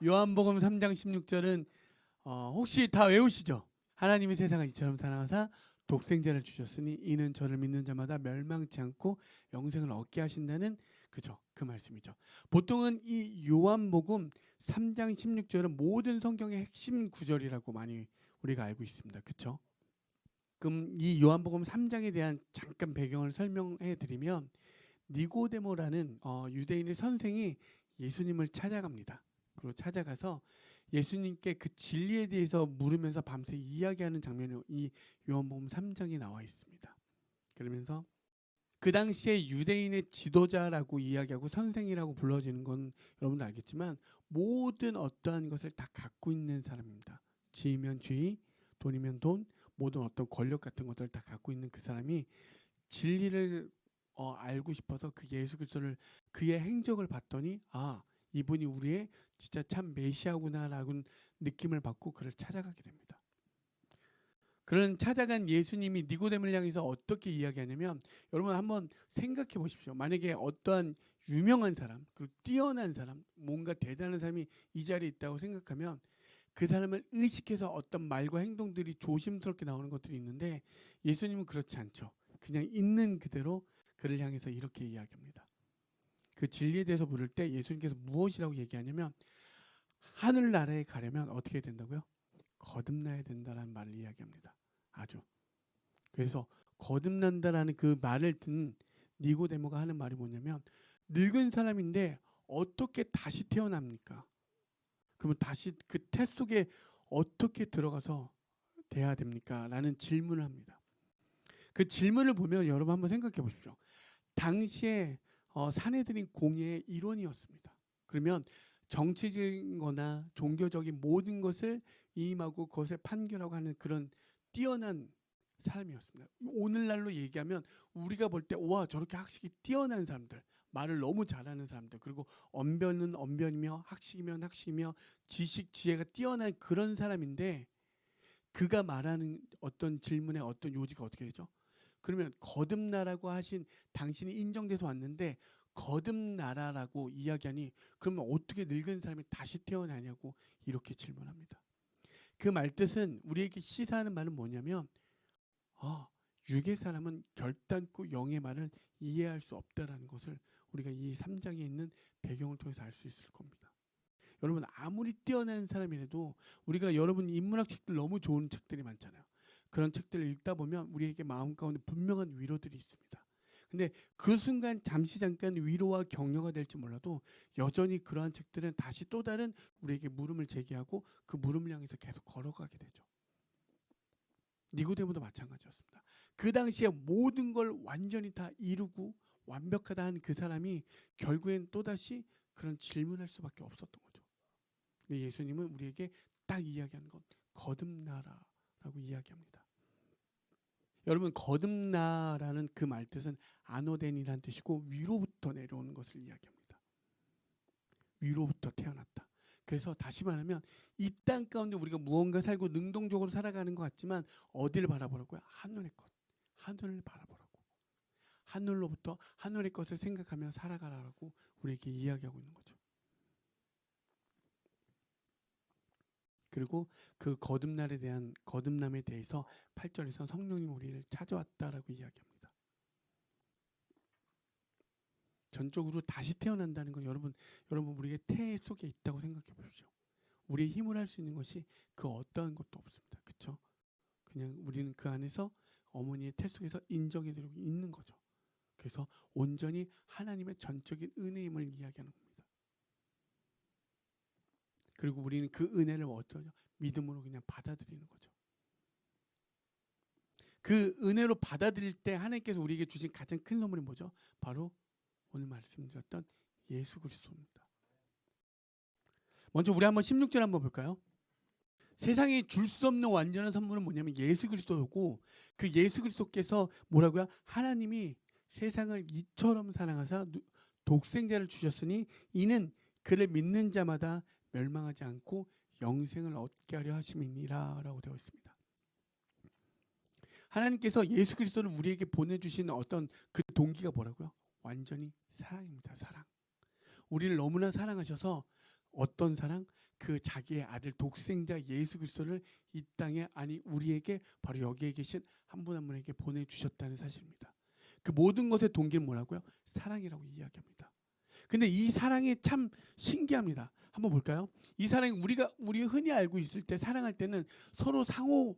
요한복음 3장 16절은 혹시 다 외우시죠? 하나님이 세상을 이처럼 사랑하사 독생자를 주셨으니 이는 저를 믿는 자마다 멸망치 않고 영생을 얻게 하신다는 그죠? 그 말씀이죠. 보통은 이 요한복음 3장 16절은 모든 성경의 핵심 구절이라고 많이 우리가 알고 있습니다. 그렇죠? 그럼 이 요한복음 3장에 대한 잠깐 배경을 설명해 드리면 니고데모라는 유대인의 선생이 예수님을 찾아갑니다. 그리고 찾아가서 예수님께 그 진리에 대해서 물으면서 밤새 이야기하는 장면이 이 요한복음 3장에 나와 있습니다. 그러면서 그 당시에 유대인의 지도자라고 이야기하고 선생이라고 불러지는 건 여러분도 알겠지만 모든 어떠한 것을 다 갖고 있는 사람입니다. 지이면 지, 돈이면 돈, 모든 어떤 권력 같은 것들을 다 갖고 있는 그 사람이 진리를 알고 싶어서 그 예수 그리스도를 그의 행적을 봤더니 이분이 우리의 진짜 참 메시아구나라는 느낌을 받고 그를 찾아가게 됩니다. 그런 찾아간 예수님이 니고데모를 향해서 어떻게 이야기하냐면 여러분 한번 생각해 보십시오. 만약에 어떠한 유명한 사람, 그리고 뛰어난 사람, 뭔가 대단한 사람이 이 자리에 있다고 생각하면 그 사람을 의식해서 어떤 말과 행동들이 조심스럽게 나오는 것들이 있는데 예수님은 그렇지 않죠. 그냥 있는 그대로 그를 향해서 이렇게 이야기합니다. 그 진리에 대해서 물을 때 예수님께서 무엇이라고 얘기하냐면 하늘나라에 가려면 어떻게 된다고요? 거듭나야 된다는 말을 이야기합니다. 아주. 그래서 거듭난다라는 그 말을 듣는 니고데모가 하는 말이 뭐냐면 늙은 사람인데 어떻게 다시 태어납니까? 그러면 다시 그 태 속에 어떻게 들어가서 돼야 됩니까? 라는 질문을 합니다. 그 질문을 보면 여러분 한번 생각해 보십시오. 당시에 사내들인 공예의 일원이었습니다. 그러면 정치적인 거나 종교적인 모든 것을 이임하고 그것을 판결하고 하는 그런 뛰어난 사람이었습니다. 오늘날로 얘기하면 우리가 볼 때 와 저렇게 학식이 뛰어난 사람들, 말을 너무 잘하는 사람들, 그리고 언변은 언변이며 학식이면 학식이며 지식 지혜가 뛰어난 그런 사람인데 그가 말하는 어떤 질문의 어떤 요지가 어떻게 되죠? 그러면 거듭나라고 하신 당신이 인정돼서 왔는데 거듭나라라고 이야기하니 그러면 어떻게 늙은 사람이 다시 태어나냐고 이렇게 질문합니다. 그 말뜻은 우리에게 시사하는 말은 뭐냐면 육의 사람은 결단코 영의 말을 이해할 수 없다라는 것을 우리가 이 3장에 있는 배경을 통해서 알 수 있을 겁니다. 여러분 아무리 뛰어난 사람이라도 우리가 여러분 인문학 책들 너무 좋은 책들이 많잖아요. 그런 책들을 읽다 보면 우리에게 마음 가운데 분명한 위로들이 있습니다. 근데 그 순간 잠시 잠깐 위로와 격려가 될지 몰라도 여전히 그러한 책들은 다시 또 다른 우리에게 물음을 제기하고 그 물음을 향해서 계속 걸어가게 되죠. 니고데모도 마찬가지였습니다. 그 당시에 모든 걸 완전히 다 이루고 완벽하다 한 그 사람이 결국엔 또다시 그런 질문할 수밖에 없었던 거죠. 근데 예수님은 우리에게 딱 이야기하는 건 거듭나라라고 이야기합니다. 여러분 거듭나라는 그 말뜻은 아노덴이라는 뜻이고 위로부터 내려오는 것을 이야기합니다. 위로부터 태어났다. 그래서 다시 말하면 이 땅 가운데 우리가 무언가 살고 능동적으로 살아가는 것 같지만 어디를 바라보라고요? 하늘의 것. 하늘을 바라보라고. 하늘로부터 하늘의 것을 생각하며 살아가라고 우리에게 이야기하고 있는 거죠. 그리고 그 거듭남에 대해서 8절에서 성령님 우리를 찾아왔다라고 이야기합니다. 전적으로 다시 태어난다는 건 여러분 우리의 태 속에 있다고 생각해 보십시오. 우리의 힘을 할 수 있는 것이 그 어떠한 것도 없습니다. 그렇죠? 그냥 우리는 그 안에서 어머니의 태 속에서 인정해 드리고 있는 거죠. 그래서 온전히 하나님의 전적인 은혜임을 이야기하는 겁니다. 그리고 우리는 그 은혜를 어떠냐? 믿음으로 그냥 받아들이는 거죠. 그 은혜로 받아들일 때 하나님께서 우리에게 주신 가장 큰 선물이 뭐죠? 바로 오늘 말씀드렸던 예수 그리스도입니다. 먼저 우리 한번 16절 한번 볼까요? 세상에 줄 수 없는 완전한 선물은 뭐냐면 예수 그리스도고 그 예수 그리스도께서 뭐라고요? 하나님이 세상을 이처럼 사랑하사 독생자를 주셨으니 이는 그를 믿는 자마다 멸망하지 않고 영생을 얻게 하려 하심이니라 라고 되어 있습니다. 하나님께서 예수 그리스도를 우리에게 보내주신 어떤 그 동기가 뭐라고요? 완전히 사랑입니다. 사랑. 우리를 너무나 사랑하셔서 어떤 사랑? 그 자기의 아들 독생자 예수 그리스도를 이 땅에, 아니 우리에게, 바로 여기에 계신 한 분 한 분에게 보내주셨다는 사실입니다. 그 모든 것의 동기는 뭐라고요? 사랑이라고 이야기합니다. 근데 이 사랑이 참 신기합니다. 한번 볼까요? 이 사랑이 우리 흔히 알고 있을 때, 사랑할 때는 서로 상호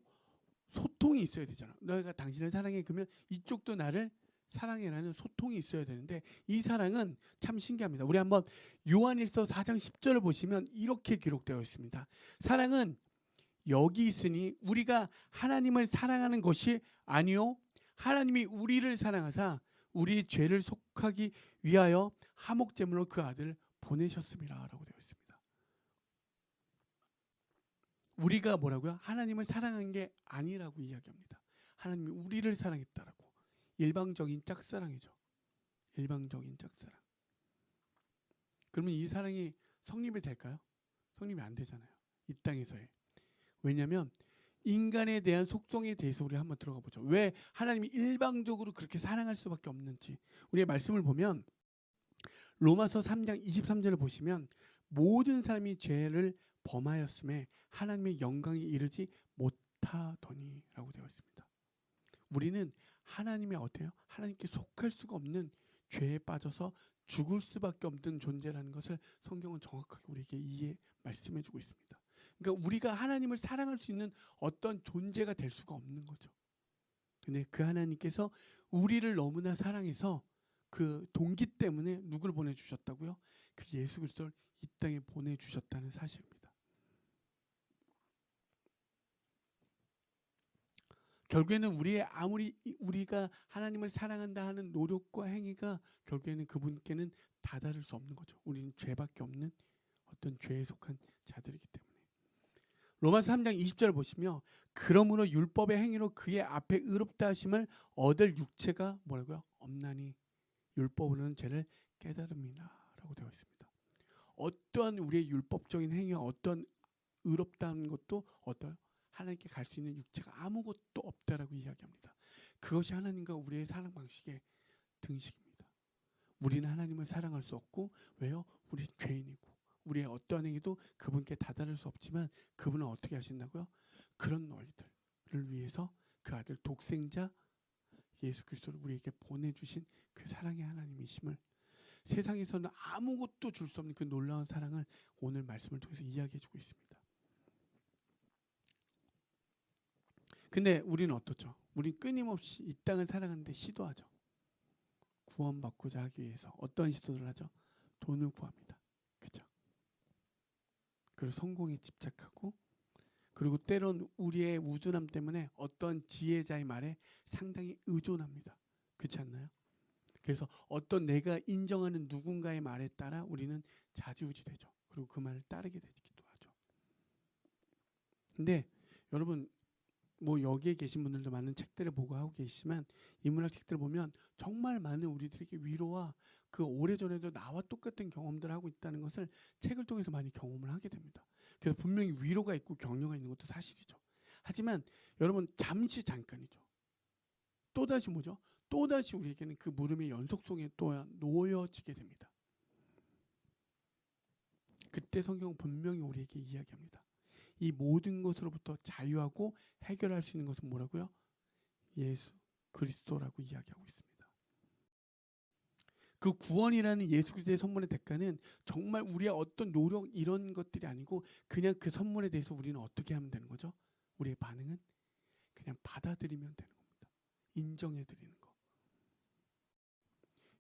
소통이 있어야 되잖아. 너희가 당신을 사랑해, 그러면 이쪽도 나를 사랑해라는 소통이 있어야 되는데, 이 사랑은 참 신기합니다. 우리 한번 요한일서 4장 10절을 보시면 이렇게 기록되어 있습니다. 사랑은 여기 있으니 우리가 하나님을 사랑하는 것이 아니요 하나님이 우리를 사랑하사 우리 죄를 속하기 위하여 화목제물로 그 아들을 보내셨습니다 라고 되어 있습니다. 우리가 뭐라고요? 하나님을 사랑한 게 아니라고 이야기합니다. 하나님이 우리를 사랑했다라고. 일방적인 짝사랑이죠. 일방적인 짝사랑. 그러면 이 사랑이 성립이 될까요? 성립이 안 되잖아요. 이 땅에서의. 왜냐하면 인간에 대한 속성에 대해서 우리 한번 들어가 보죠. 왜 하나님이 일방적으로 그렇게 사랑할 수밖에 없는지. 우리의 말씀을 보면 로마서 3장 23절을 보시면 모든 사람이 죄를 범하였음에 하나님의 영광에 이르지 못하더니 라고 되어 있습니다. 우리는 하나님의 어때요? 하나님께 속할 수가 없는 죄에 빠져서 죽을 수밖에 없는 존재라는 것을 성경은 정확하게 우리에게 말씀해 주고 있습니다. 그러니까 우리가 하나님을 사랑할 수 있는 어떤 존재가 될 수가 없는 거죠. 근데 그 하나님께서 우리를 너무나 사랑해서 그 동기 때문에 누굴 보내주셨다고요? 그 예수 그리스도를 이 땅에 보내주셨다는 사실입니다. 결국에는 아무리 우리가 하나님을 사랑한다 하는 노력과 행위가 결국에는 그분께는 다다를 수 없는 거죠. 우리는 죄밖에 없는 어떤 죄에 속한 자들이기 때문에. 로마서 3장 20절을 보시며 그러므로 율법의 행위로 그의 앞에 의롭다 하심을 얻을 육체가 뭐라고요? 없나니 율법으로는 죄를 깨달음이나 라고 되어 있습니다. 어떠한 우리의 율법적인 행위와 어떤 의롭다는 것도 어떠요? 하나님께 갈 수 있는 육체가 아무것도 없다라고 이야기합니다. 그것이 하나님과 우리의 사랑 방식의 등식입니다. 우리는 하나님을 사랑할 수 없고, 왜요? 우리 죄인이고 우리의 어떠한 행위도 그분께 다다를 수 없지만 그분은 어떻게 하신다고요? 그런 너희들을 위해서 그 아들 독생자 예수 그리스도를 우리에게 보내주신 그 사랑의 하나님이심을, 세상에서는 아무것도 줄 수 없는 그 놀라운 사랑을 오늘 말씀을 통해서 이야기해주고 있습니다. 근데 우리는 어떻죠? 우리는 끊임없이 이 땅을 살아가는데 시도하죠. 구원받고자 하기 위해서 어떤 시도를 하죠? 돈을 구합니다. 그죠? 그리고 성공에 집착하고, 그리고 때론 우리의 우둔함 때문에 어떤 지혜자의 말에 상당히 의존합니다. 그렇지 않나요? 그래서 어떤 내가 인정하는 누군가의 말에 따라 우리는 좌지우지되죠. 그리고 그 말을 따르게 되기도 하죠. 근데 여러분, 뭐 여기에 계신 분들도 많은 책들을 보고 하고 계시지만 인문학 책들을 보면 정말 많은 우리들에게 위로와 그 오래전에도 나와 똑같은 경험들을 하고 있다는 것을 책을 통해서 많이 경험을 하게 됩니다. 그래서 분명히 위로가 있고 격려가 있는 것도 사실이죠. 하지만 여러분, 잠깐이죠. 또다시 뭐죠? 또다시 우리에게는 그 물음의 연속성에 또 놓여지게 됩니다. 그때 성경은 분명히 우리에게 이야기합니다. 이 모든 것으로부터 자유하고 해결할 수 있는 것은 뭐라고요? 예수 그리스도라고 이야기하고 있습니다. 그 구원이라는 예수 그리스도의 선물의 대가는 정말 우리의 어떤 노력 이런 것들이 아니고 그냥 그 선물에 대해서 우리는 어떻게 하면 되는 거죠? 우리의 반응은 그냥 받아들이면 되는 겁니다. 인정해드리는 거.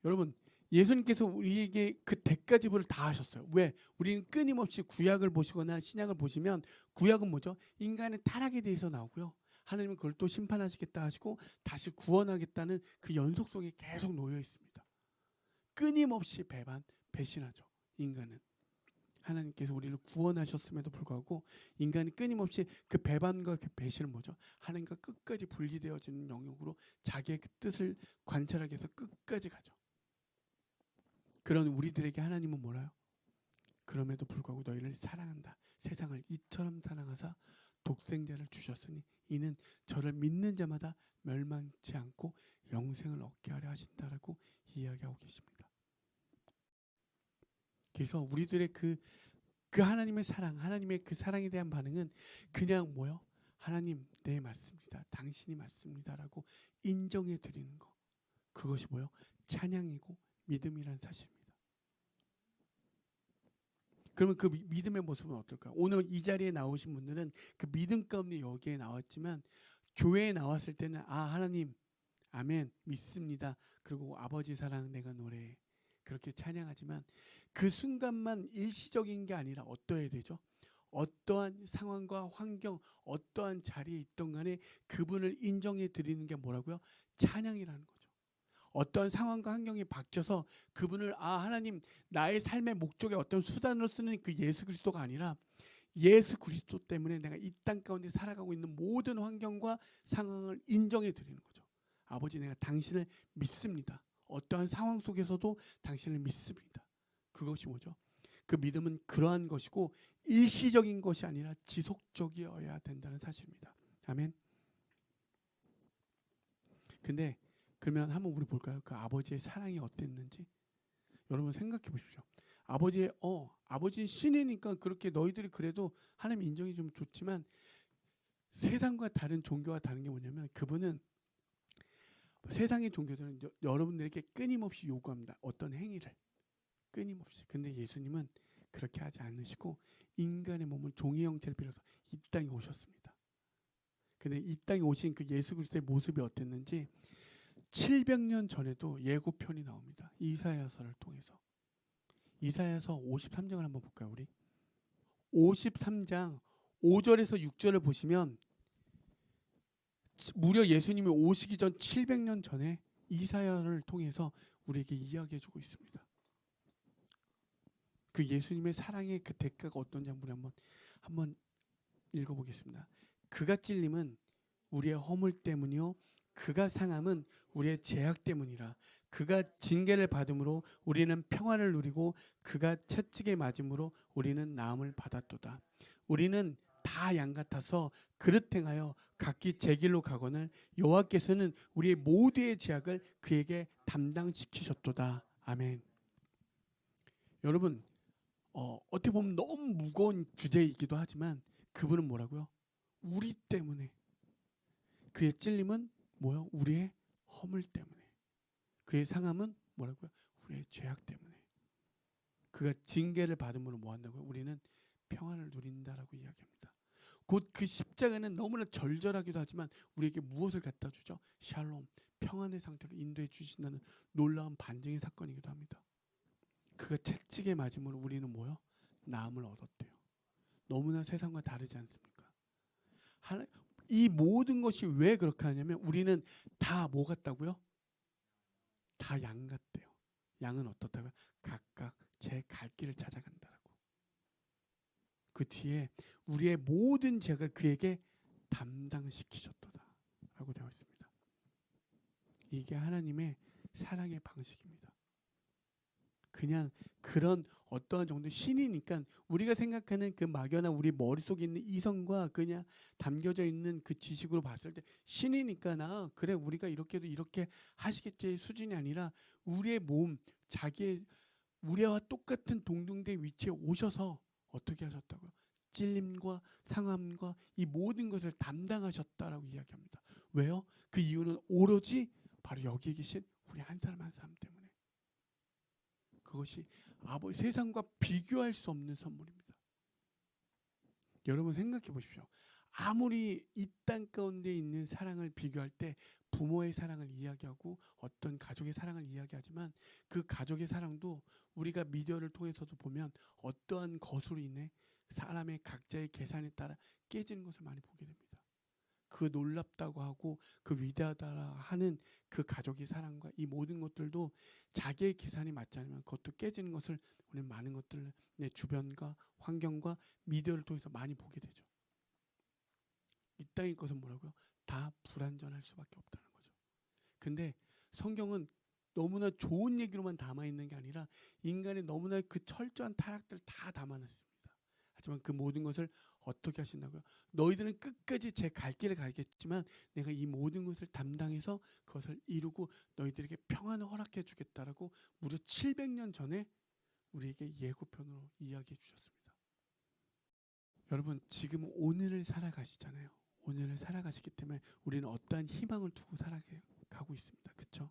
여러분, 예수님께서 우리에게 그 대가 지불을 다 하셨어요. 왜? 우리는 끊임없이 구약을 보시거나 신약을 보시면 구약은 뭐죠? 인간의 타락에 대해서 나오고요. 하나님은 그걸 또 심판하시겠다 하시고 다시 구원하겠다는 그 연속성에 계속 놓여 있습니다. 끊임없이 배신하죠. 인간은. 하나님께서 우리를 구원하셨음에도 불구하고 인간이 끊임없이 그 배반과 그 배신은 뭐죠? 하나님과 끝까지 분리되어지는 영역으로 자기의 그 뜻을 관찰하기 위해서 끝까지 가죠. 그런 우리들에게 하나님은 뭐라요? 그럼에도 불구하고 너희를 사랑한다. 세상을 이처럼 사랑하사 독생자를 주셨으니 이는 저를 믿는 자마다 멸망치 않고 영생을 얻게 하려 하신다라고 이야기하고 계십니다. 그래서 우리들의 그 그 하나님의 사랑, 하나님의 그 사랑에 대한 반응은 그냥 뭐요? 하나님, 네 맞습니다. 당신이 맞습니다라고 인정해 드리는 거. 그것이 뭐요? 찬양이고 믿음이란 사실입니다. 그러면 그 믿음의 모습은 어떨까? 오늘 이 자리에 나오신 분들은 그 믿음 가운데 여기에 나왔지만 교회에 나왔을 때는 아 하나님 아멘 믿습니다. 그리고 아버지 사랑 내가 노래해. 그렇게 찬양하지만 그 순간만 일시적인 게 아니라 어떠해야 되죠? 어떠한 상황과 환경, 어떠한 자리에 있던 간에 그분을 인정해 드리는 게 뭐라고요? 찬양이라는 거죠. 어떤 상황과 환경이 바뀌어서 그분을 아 하나님 나의 삶의 목적의 어떤 수단으로 쓰는 그 예수 그리스도가 아니라 예수 그리스도 때문에 내가 이 땅 가운데 살아가고 있는 모든 환경과 상황을 인정해 드리는 거죠. 아버지 내가 당신을 믿습니다. 어떠한 상황 속에서도 당신을 믿습니다. 그것이 뭐죠? 그 믿음은 그러한 것이고 일시적인 것이 아니라 지속적이어야 된다는 사실입니다. 아멘. 근데 그러면 한번 우리 볼까요? 그 아버지의 사랑이 어땠는지 여러분 생각해 보십시오. 아버지 신이니까 그렇게 너희들이 그래도 하나님 인정이 좀 좋지만 세상과 다른 종교와 다른 게 뭐냐면 그분은 세상의 종교들은 여러분들에게 끊임없이 요구합니다. 어떤 행위를 끊임없이. 근데 예수님은 그렇게 하지 않으시고 인간의 몸을 종의 형체를 빌어서 이 땅에 오셨습니다. 근데 이 땅에 오신 그 예수 그리스도의 모습이 어땠는지 700년 전에도 예고편이 나옵니다. 이사야서를 통해서. 이사야서 53장을 한번 볼까요, 우리? 53장 5절에서 6절을 보시면 무려 예수님이 오시기 전 700년 전에 이사야를 통해서 우리에게 이야기해 주고 있습니다. 그 예수님의 사랑의 그 대가가 어떤지 한번 읽어보겠습니다. 그가 찔림은 우리의 허물 때문이요 그가 상함은 우리의 죄악 때문이라. 그가 징계를 받음으로 우리는 평화를 누리고 그가 채찍에 맞음으로 우리는 나음을 받았도다. 우리는 다 양 같아서 그릇 행하여 각기 제 길로 가거늘 여호와께서는 우리의 모두의 죄악을 그에게 담당시키셨도다. 아멘. 여러분 어떻게 보면 너무 무거운 주제이기도 하지만 그분은 뭐라고요? 우리 때문에 그의 찔림은 뭐요? 우리의 허물 때문에. 그의 상함은 뭐라고요? 우리의 죄악 때문에. 그가 징계를 받음으로 뭐 한다고요? 우리는 평안을 누린다라고 이야기합니다. 곧 그 십자가는 너무나 절절하기도 하지만 우리에게 무엇을 갖다 주죠? 샬롬, 평안의 상태로 인도해 주신다는 놀라운 반증의 사건이기도 합니다. 그가 채찍에 맞음으로 우리는 뭐요? 나음을 얻었대요. 너무나 세상과 다르지 않습니까? 이 모든 것이 왜 그렇게 하냐면 우리는 다 뭐 같다고요? 다 양 같대요. 양은 어떻다고요? 각각 제 갈 길을 찾아간다라고. 그 뒤에 우리의 모든 죄가 그에게 담당시키셨도다 라고 되어 있습니다. 이게 하나님의 사랑의 방식입니다. 그냥 그런 어떠한 정도 신이니까 우리가 생각하는 그 막연한 우리 머릿속에 있는 이성과 그냥 담겨져 있는 그 지식으로 봤을 때 신이니까 나 그래 우리가 이렇게도 이렇게 하시겠지 수준이 아니라 우리의 몸 자기의 우리와 똑같은 동등된 위치에 오셔서 어떻게 하셨다고요? 찔림과 상함과 이 모든 것을 담당하셨다라고 이야기합니다. 왜요? 그 이유는 오로지 바로 여기에 계신 우리 한 사람 한 사람 때문에. 그것이 아버지 세상과 비교할 수 없는 선물입니다. 여러분 생각해 보십시오. 아무리 이 땅 가운데 있는 사랑을 비교할 때 부모의 사랑을 이야기하고 어떤 가족의 사랑을 이야기하지만 그 가족의 사랑도 우리가 미디어를 통해서도 보면 어떠한 것으로 인해 사람의 각자의 계산에 따라 깨지는 것을 많이 보게 됩니다. 그 놀랍다고 하고 그 위대하다 하는 그 가족의 사랑과 이 모든 것들도 자기의 계산이 맞지 않으면 그것도 깨지는 것을 우리는 많은 것들을 내 주변과 환경과 미디어를 통해서 많이 보게 되죠. 이 땅의 것은 뭐라고요? 다 불완전할 수밖에 없다는 거죠. 근데 성경은 너무나 좋은 얘기로만 담아있는 게 아니라 인간의 너무나 그 철저한 타락들을 다 담아놨습니다. 하지만 그 모든 것을 어떻게 하신다고요? 너희들은 끝까지 제 갈 길을 가겠지만 내가 이 모든 것을 담당해서 그것을 이루고 너희들에게 평안을 허락해 주겠다라고 무려 700년 전에 우리에게 예고편으로 이야기해 주셨습니다. 여러분 지금 오늘을 살아가시잖아요. 오늘을 살아가시기 때문에 우리는 어떠한 희망을 두고 살아가고 있습니다. 그렇죠?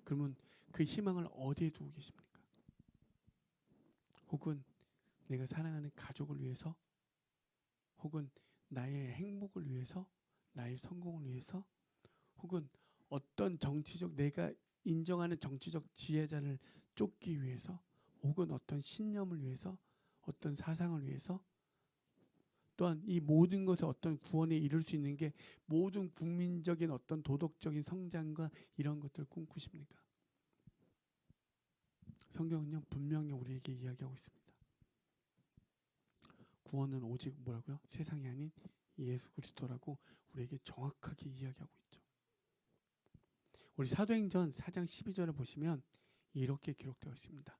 그러면 그 희망을 어디에 두고 계십니까? 혹은 내가 사랑하는 가족을 위해서, 혹은 나의 행복을 위해서, 나의 성공을 위해서, 혹은 어떤 정치적 내가 인정하는 정치적 지혜자를 쫓기 위해서, 혹은 어떤 신념을 위해서, 어떤 사상을 위해서, 또한 이 모든 것에 어떤 구원에 이룰 수 있는 게 모든 국민적인 어떤 도덕적인 성장과 이런 것들을 꿈꾸십니까? 성경은요 분명히 우리에게 이야기하고 있습니다. 구원은 오직 뭐라고요? 세상이 아닌 예수 그리스도라고 우리에게 정확하게 이야기하고 있죠. 우리 사도행전 4장 12절을 보시면 이렇게 기록되어 있습니다.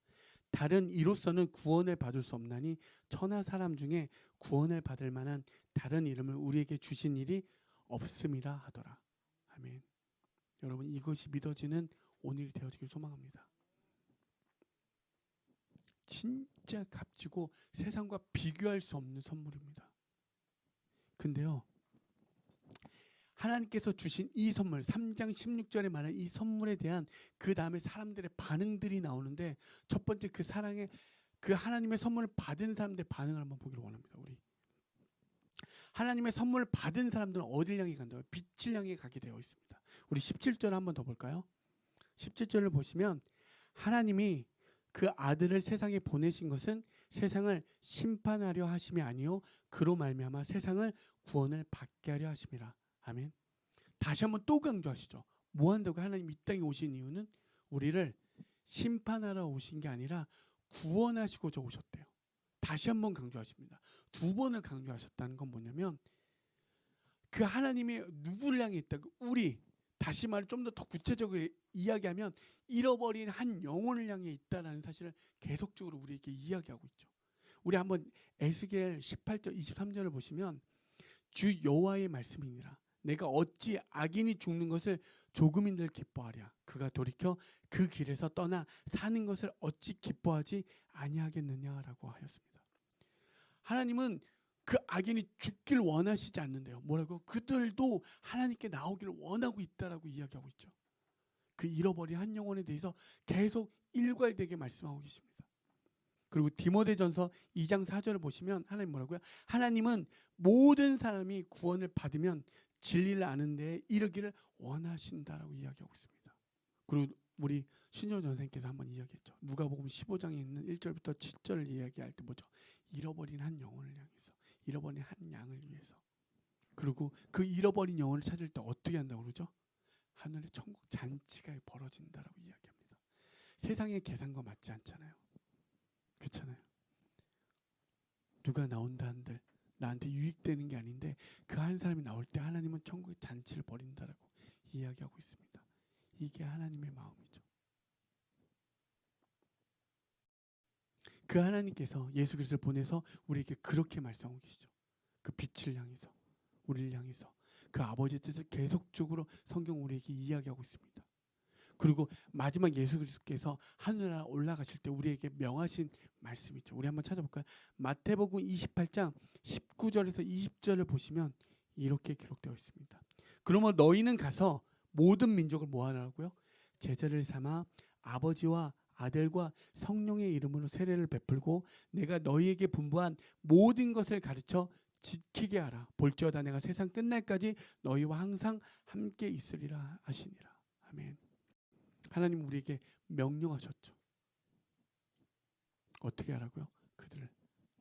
다른 이로서는 구원을 받을 수 없나니 천하 사람 중에 구원을 받을 만한 다른 이름을 우리에게 주신 일이 없음이라 하더라. 아멘. 여러분 이것이 믿어지는 오늘이 되어지길 소망합니다. 진짜 값지고 세상과 비교할 수 없는 선물입니다. 근데요 하나님께서 주신 이 선물 3장 16절에 말한 이 선물에 대한 그 다음에 사람들의 반응들이 나오는데 첫 번째 그 사랑의 그 하나님의 선물을 받은 사람들의 반응을 한번 보기를 원합니다. 우리 하나님의 선물을 받은 사람들은 어디를 향해 간다고요? 빛을 향해 가게 되어 있습니다. 우리 17절 한번 더 볼까요? 17절을 보시면 하나님이 그 아들을 세상에 보내신 것은 세상을 심판하려 하심이 아니요 그로 말미암아 세상을 구원을 받게 하려 하심이라. 아멘. 다시 한번 또 강조하시죠. 뭐 한다고? 하나님 이 땅에 오신 이유는 우리를 심판하러 오신 게 아니라 구원하시고자 오셨대요. 다시 한번 강조하십니다. 두 번을 강조하셨다는 건 뭐냐면 그 하나님이 누구를 향해 있다고? 우리 다시 말해 좀 더 구체적으로 이야기하면 잃어버린 한 영혼을 향해 있다라는 사실을 계속적으로 우리에게 이야기하고 있죠. 우리 한번 에스겔 18절 23절을 보시면 주 여호와의 말씀이니라. 내가 어찌 악인이 죽는 것을 조금인들 기뻐하랴. 그가 돌이켜 그 길에서 떠나 사는 것을 어찌 기뻐하지 아니하겠느냐라고 하였습니다. 하나님은 그 악인이 죽길 원하시지 않는데요. 뭐라고? 그들도 하나님께 나오기를 원하고 있다라고 이야기하고 있죠. 그 잃어버린 한 영혼에 대해서 계속 일괄되게 말씀하고 계십니다. 그리고 디모데전서 2장 4절을 보시면 하나님 뭐라고요? 하나님은 모든 사람이 구원을 받으면 진리를 아는 데에 이르기를 원하신다라고 이야기하고 있습니다. 그리고 우리 신효 전생께서 한번 이야기했죠. 누가복음 15장에 있는 1절부터 7절을 이야기할 때 뭐죠? 잃어버린 한 영혼을 향해서, 잃어버린 한 양을 위해서. 그리고 그 잃어버린 영혼을 찾을 때 어떻게 한다고 그러죠? 하늘의 천국 잔치가 벌어진다라고 이야기합니다. 세상의 계산과 맞지 않잖아요. 그렇잖아요. 누가 나온다 한들 나한테 유익되는 게 아닌데 그 한 사람이 나올 때 하나님은 천국의 잔치를 벌인다라고 이야기하고 있습니다. 이게 하나님의 마음이죠. 그 하나님께서 예수 그리스도를 보내서 우리에게 그렇게 말씀하고 계시죠. 그 빛을 향해서, 우리를 향해서 그 아버지의 뜻을 계속적으로 성경 우리에게 이야기하고 있습니다. 그리고 마지막 예수 그리스도께서 하늘나라 올라가실 때 우리에게 명하신 말씀이 있죠. 우리 한번 찾아볼까요? 마태복음 28장 19절에서 20절을 보시면 이렇게 기록되어 있습니다. 그러면 너희는 가서 모든 민족을 모아라고요? 제자를 삼아 아버지와 아들과 성령의 이름으로 세례를 베풀고 내가 너희에게 분부한 모든 것을 가르쳐 지키게 하라. 볼지어다 내가 세상 끝날까지 너희와 항상 함께 있으리라 하시니라. 아멘. 하나님 우리에게 명령하셨죠. 어떻게 하라고요? 그들을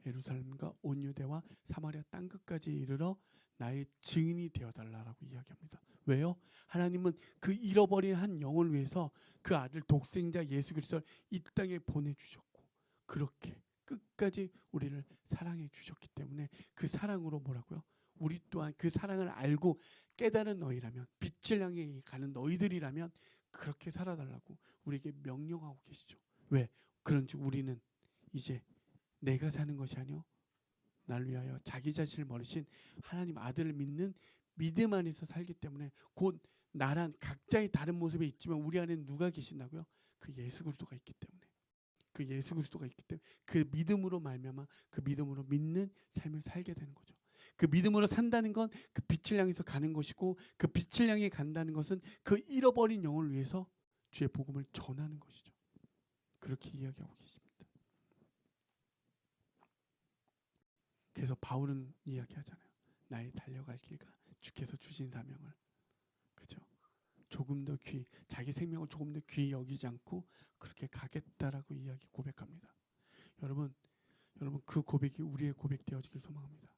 예루살렘과 온 유대와 사마리아 땅끝까지 이르러 나의 증인이 되어달라고 이야기합니다. 왜요? 하나님은 그 잃어버린 한 영혼을 위해서 그 아들 독생자 예수 그리스도를 이 땅에 보내주셨고 그렇게 끝까지 우리를 사랑해 주셨기 때문에 그 사랑으로 뭐라고요? 우리 또한 그 사랑을 알고 깨달은 너희라면 빛을 향해 가는 너희들이라면 그렇게 살아달라고 우리에게 명령하고 계시죠. 왜? 그런지 우리는 이제 내가 사는 것이 아니요 나를 위하여 자기 자신을 버리신 하나님 아들을 믿는 믿음 안에서 살기 때문에 곧 나란 각자의 다른 모습에 있지만 우리 안에 누가 계신다고요? 그 예수 그리스도가 있기 때문에 그 예수 그리스도가 있기 때문에 그 믿음으로 말미암아 그 믿음으로 믿는 삶을 살게 되는 거죠. 그 믿음으로 산다는 건 그 빛을 향해서 가는 것이고 그 빛을 향해 간다는 것은 그 잃어버린 영혼을 위해서 주의 복음을 전하는 것이죠. 그렇게 이야기하고 계십니다. 그래서 바울은 이야기하잖아요. 나의 달려갈 길과 주께서 주신 사명을, 그죠? 조금 더 자기 생명을 조금 더 귀히 여기지 않고 그렇게 가겠다라고 이야기 고백합니다. 여러분 그 고백이 우리의 고백 되어지길 소망합니다.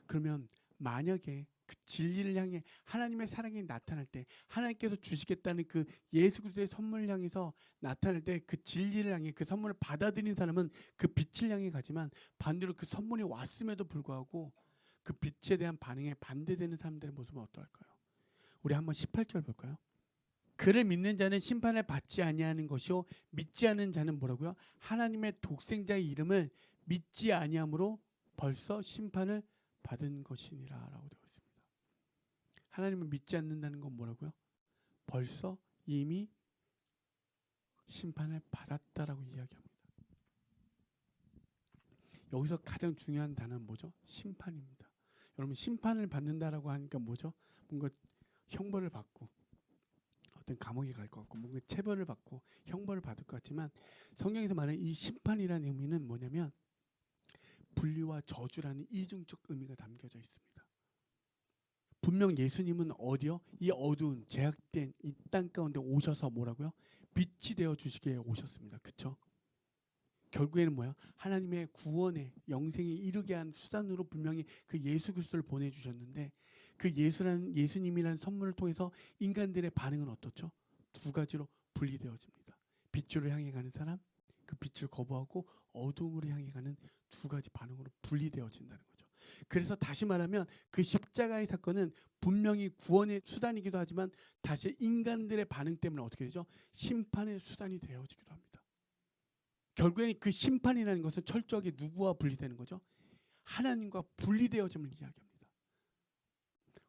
그러면 만약에 그 진리를 향해 하나님의 사랑이 나타날 때, 하나님께서 주시겠다는 그 예수 그리스도의 선물을 향해서 나타날 때 그 진리를 향해 그 선물을 받아들인 사람은 그 빛을 향해 가지만, 반대로 그 선물이 왔음에도 불구하고 그 빛에 대한 반응에 반대되는 사람들의 모습은 어떨까요? 우리 한번 18절 볼까요? 그를 믿는 자는 심판을 받지 아니하는 것이요 믿지 않는 자는 뭐라고요? 하나님의 독생자의 이름을 믿지 아니함으로 벌써 심판을 받은 것이니라라고 되어 있습니다. 하나님을 믿지 않는다는 건 뭐라고요? 벌써 이미 심판을 받았다라고 이야기합니다. 여기서 가장 중요한 단어는 뭐죠? 심판입니다. 여러분 심판을 받는다라고 하니까 뭐죠? 뭔가 형벌을 받고 어떤 감옥에 갈 것 같고 뭔가 체벌을 받고 형벌을 받을 것 같지만, 성경에서 말하는 이 심판이라는 의미는 뭐냐면 분리와 저주라는 이중적 의미가 담겨져 있습니다. 분명 예수님은 어디요? 이 어두운 제약된 이 땅 가운데 오셔서 뭐라고요? 빛이 되어 주시기에 오셨습니다. 그렇죠? 결국에는 뭐야? 하나님의 구원의 영생에 이르게 한 수단으로 분명히 그 예수 그리스도를 보내주셨는데, 그 예수님이라는 선물을 통해서 인간들의 반응은 어떻죠? 두 가지로 분리되어집니다. 빛으로 향해 가는 사람, 그 빛을 거부하고 어둠으로 향해 가는 두 가지 반응으로 분리되어진다는 거죠. 그래서 다시 말하면 그 십자가의 사건은 분명히 구원의 수단이기도 하지만 다시 인간들의 반응 때문에 어떻게 되죠? 심판의 수단이 되어지기도 합니다. 결국에 그 심판이라는 것은 철저하게 누구와 분리되는 거죠? 하나님과 분리되어짐을 이야기합니다.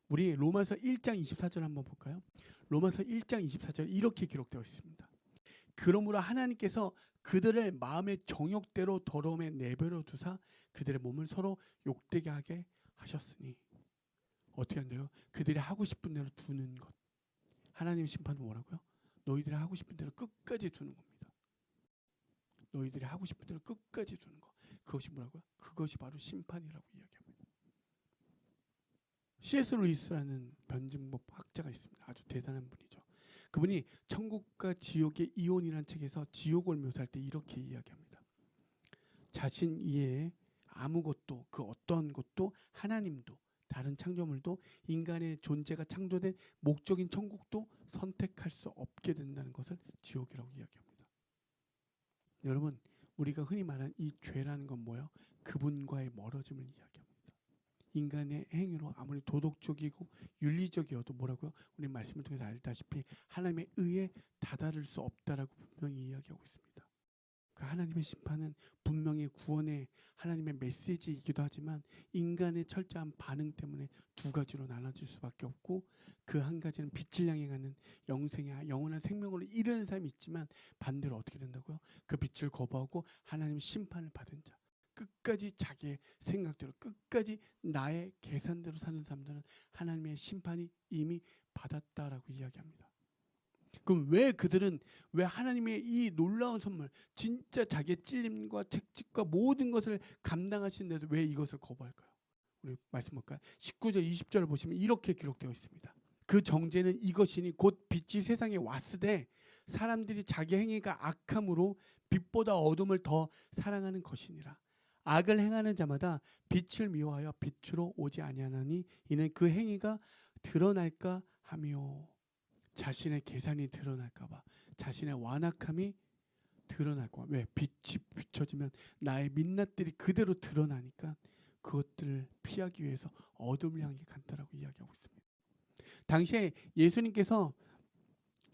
우리 로마서 1장 24절 한번 볼까요? 로마서 1장 24절 이렇게 기록되어 있습니다. 그러므로 하나님께서 그들을 마음의 정욕대로 더러움에 내버려 두사 그들의 몸을 서로 욕되게 하게 하셨으니, 어떻게 한대요? 그들이 하고 싶은 대로 두는 것. 하나님의 심판은 뭐라고요? 너희들이 하고 싶은 대로 끝까지 두는 겁니다. 너희들이 하고 싶은 대로 끝까지 두는 것. 그것이 뭐라고요? 그것이 바로 심판이라고 이야기합니다. C.S. 루이스라는 변증법 학자가 있습니다. 아주 대단한 분이죠. 그분이 천국과 지옥의 이혼이라는 책에서 지옥을 묘사할 때 이렇게 이야기합니다. 자신 이외에 아무것도, 그 어떤 것도, 하나님도, 다른 창조물도, 인간의 존재가 창조된 목적인 천국도 선택할 수 없게 된다는 것을 지옥이라고 이야기합니다. 여러분, 우리가 흔히 말하는 이 죄라는 건 뭐예요? 그분과의 멀어짐을 이야기합니다. 인간의 행위로 아무리 도덕적이고 윤리적이어도 뭐라고요? 우리 말씀을 통해서 알다시피 하나님의 의에 다다를 수 없다라고 분명히 이야기하고 있습니다. 그 하나님의 심판은 분명히 구원의 하나님의 메시지이기도 하지만 인간의 철저한 반응 때문에 두 가지로 나눠질 수밖에 없고, 그 한 가지는 빛을 향해 가는 영생의 영원한 생명으로 이르는 사람이 있지만, 반대로 어떻게 된다고요? 그 빛을 거부하고 하나님의 심판을 받은 자, 끝까지 자기의 생각대로 끝까지 나의 계산대로 사는 사람들은 하나님의 심판이 이미 받았다라고 이야기합니다. 그럼 왜 그들은, 왜 하나님의 이 놀라운 선물, 진짜 자기의 찔림과 책찍과 모든 것을 감당하시는데도 왜 이것을 거부할까요? 우리 말씀 볼까요? 19절 20절을 보시면 이렇게 기록되어 있습니다. 그 정죄는 이것이니 곧 빛이 세상에 왔으되 사람들이 자기 행위가 악함으로 빛보다 어둠을 더 사랑하는 것이니라. 악을 행하는 자마다 빛을 미워하여 빛으로 오지 아니하나니 이는 그 행위가 드러날까 하며. 자신의 계산이 드러날까 봐, 자신의 완악함이 드러날까 봐. 왜? 빛이 비춰지면 나의 민낯들이 그대로 드러나니까 그것들을 피하기 위해서 어둠을 향해 간다라고 이야기하고 있습니다. 당시에 예수님께서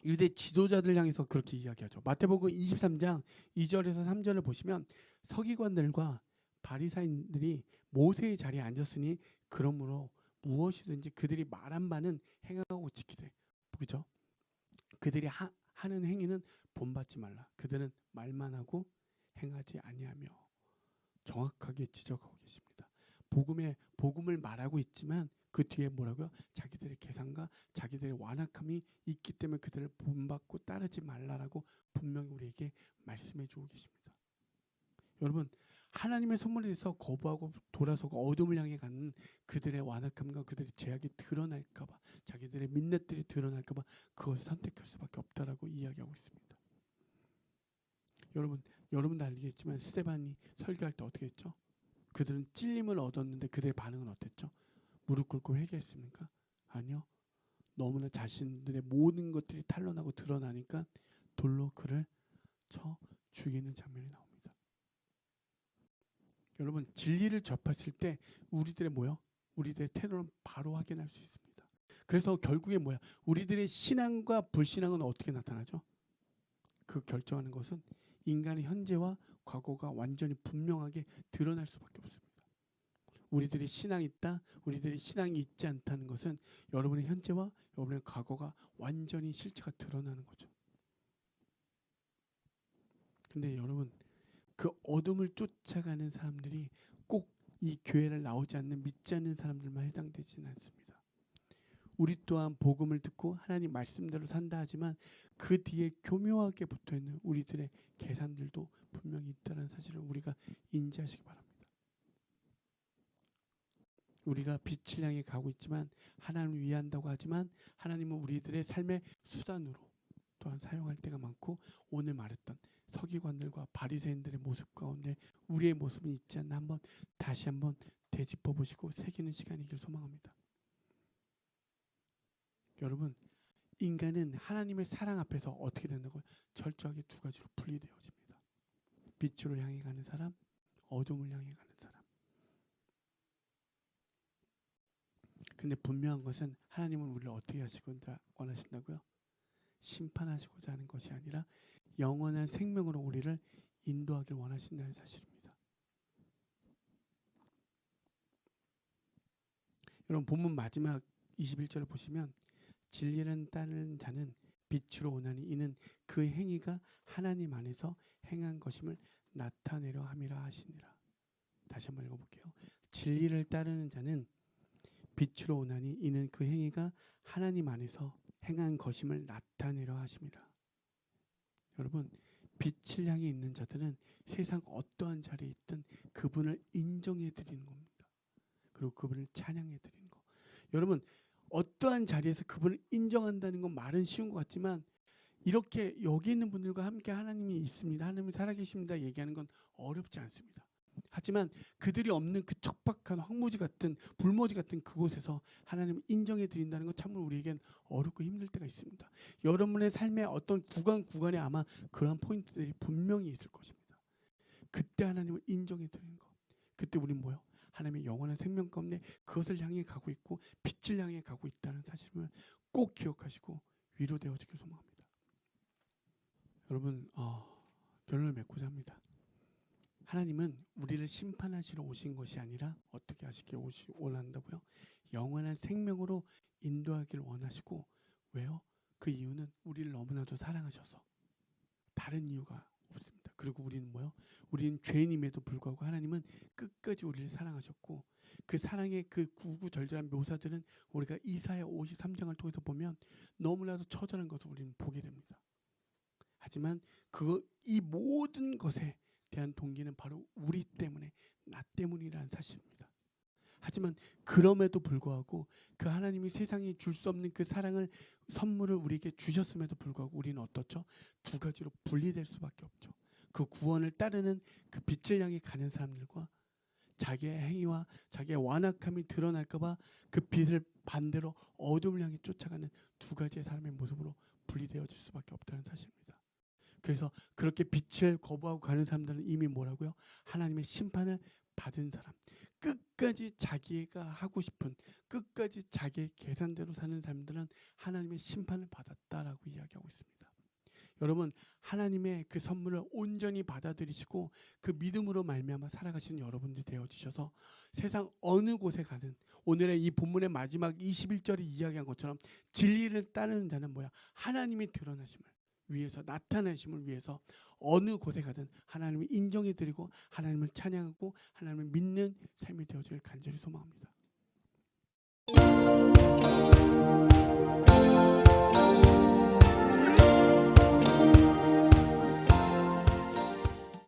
유대 지도자들 향해서 그렇게 이야기하죠. 마태복음 23장 2절에서 3절을 보시면 서기관들과 바리사인들이 모세의 자리에 앉았으니 그러므로 무엇이든지 그들이 말한 바는 행하고 지키되, 그죠? 그들이 하는 행위는 본받지 말라. 그들은 말만 하고 행하지 아니하며 정확하게 지적하고 계십니다. 복음을 말하고 있지만 그 뒤에 뭐라고요? 자기들의 계산과 자기들의 완악함이 있기 때문에 그들을 본받고 따르지 말라라고 분명히 우리에게 말씀해 주고 계십니다. 여러분, 하나님의 선물에 대해서 거부하고 돌아서고 어둠을 향해 가는 그들의 완악함과 그들의 죄악이 드러날까 봐, 자기들의 민낯들이 드러날까 봐 그것을 선택할 수밖에 없다라고 이야기하고 있습니다. 여러분도 알겠지만 스데반이 설교할 때 어떻게 했죠? 그들은 찔림을 얻었는데 그들의 반응은 어땠죠? 무릎 꿇고 회개했습니까? 아니요. 너무나 자신들의 모든 것들이 탄로나고 드러나니까 돌로 그를 쳐 죽이는 장면이 나옵니다. 여러분, 진리를 접했을 때 우리들의 우리들의 태도는 바로 확인할 수 있습니다. 그래서 결국에 우리들의 신앙과 불신앙은 어떻게 나타나죠? 그 결정하는 것은 인간의 현재와 과거가 완전히 분명하게 드러날 수밖에 없습니다. 우리들이 신앙이 있다, 우리들이 신앙이 있지 않다는 것은 여러분의 현재와 여러분의 과거가 완전히 실체가 드러나는 거죠. 근데 여러분, 그 어둠을 쫓아가는 사람들이 꼭 이 교회를 나오지 않는 믿지 않는 사람들만 해당되지는 않습니다. 우리 또한 복음을 듣고 하나님 말씀대로 산다 하지만 그 뒤에 교묘하게 붙어있는 우리들의 계산들도 분명히 있다는 사실을 우리가 인지하시기 바랍니다. 우리가 빛을 향해 가고 있지만 하나님을 위한다고 하지만 하나님은 우리들의 삶의 수단으로 또한 사용할 때가 많고, 오늘 말했던 서기관들과 바리새인들의 모습 가운데 우리의 모습이 있지 않나 다시 한번 되짚어 보시고 새기는 시간이길 소망합니다. 여러분, 인간은 하나님의 사랑 앞에서 어떻게 된다고요? 철저하게 두 가지로 분리되어집니다. 빛으로 향해 가는 사람, 어둠을 향해 가는 사람. 근데 분명한 것은 하나님은 우리를 어떻게 하시고자 원하신다고요? 심판하시고자 하는 것이 아니라 영원한 생명으로 우리를 인도하길 원하신다는 사실입니다. 여러분, 본문 마지막 21절을 보시면 진리를 따르는 자는 빛으로 오나니 이는 그 행위가 하나님 안에서 행한 것임을 나타내려 함이라 하시니라. 다시 한번 읽어볼게요. 진리를 따르는 자는 빛으로 오나니 이는 그 행위가 하나님 안에서 행한 것임을 나타내려 하심이라. 여러분, 빛을 향해 있는 자들은 세상 어떠한 자리에 있든 그분을 인정해 드리는 겁니다. 그리고 그분을 찬양해 드리는 거. 여러분, 어떠한 자리에서 그분을 인정한다는 건 말은 쉬운 것 같지만 이렇게 여기 있는 분들과 함께 하나님이 있습니다, 하나님이 살아계십니다 얘기하는 건 어렵지 않습니다. 하지만 그들이 없는 그 척박한 황무지 같은 불모지 같은 그곳에서 하나님을 인정해 드린다는 건 참으로 우리에겐 어렵고 힘들 때가 있습니다. 여러분의 삶의 어떤 구간에 아마 그러한 포인트들이 분명히 있을 것입니다. 그때 하나님을 인정해 드리는 것. 그때 우리는 하나님의 영원한 생명 가운데 그것을 향해 가고 있고 빛을 향해 가고 있다는 사실을 꼭 기억하시고 위로되어지길 소망합니다. 여러분, 결론을 맺고자 합니다. 하나님은 우리를 심판하시러 오신 것이 아니라 어떻게 하시길 원한다고요? 영원한 생명으로 인도하길 원하시고, 왜요? 그 이유는 우리를 너무나도 사랑하셔서, 다른 이유가 없습니다. 그리고 우리는 우리는 죄인임에도 불구하고 하나님은 끝까지 우리를 사랑하셨고, 그 사랑의 그 구구절절한 묘사들은 우리가 이사야 53장을 통해서 보면 너무나도 처절한 것을 우리는 보게 됩니다. 하지만 이 모든 것에 대한 동기는 바로 우리 때문에, 나 때문이라는 사실입니다. 하지만 그럼에도 불구하고 그 하나님이 세상에 줄 수 없는 그 사랑을 선물을 우리에게 주셨음에도 불구하고 우리는 어떻죠? 두 가지로 분리될 수밖에 없죠. 그 구원을 따르는 그 빛을 향해 가는 사람들과 자기의 행위와 자기의 완악함이 드러날까 봐 그 빛을 반대로 어둠을 향해 쫓아가는 두 가지의 사람의 모습으로 분리되어질 수밖에 없다는 사실입니다. 그래서 그렇게 빛을 거부하고 가는 사람들은 이미 하나님의 심판을 받은 사람, 끝까지 자기가 하고 싶은, 끝까지 자기의 계산대로 사는 사람들은 하나님의 심판을 받았다라고 이야기하고 있습니다. 여러분, 하나님의 그 선물을 온전히 받아들이시고 그 믿음으로 말미암아 살아가시는 여러분들이 되어주셔서 세상 어느 곳에 가든 오늘의 이 본문의 마지막 21절이 이야기한 것처럼 진리를 따르는 자는 하나님이 드러나심을, 위해서 나타내심을 위해서 어느 곳에 가든 하나님을 인정해드리고 하나님을 찬양하고 하나님을 믿는 삶이 되어질 간절히 소망합니다.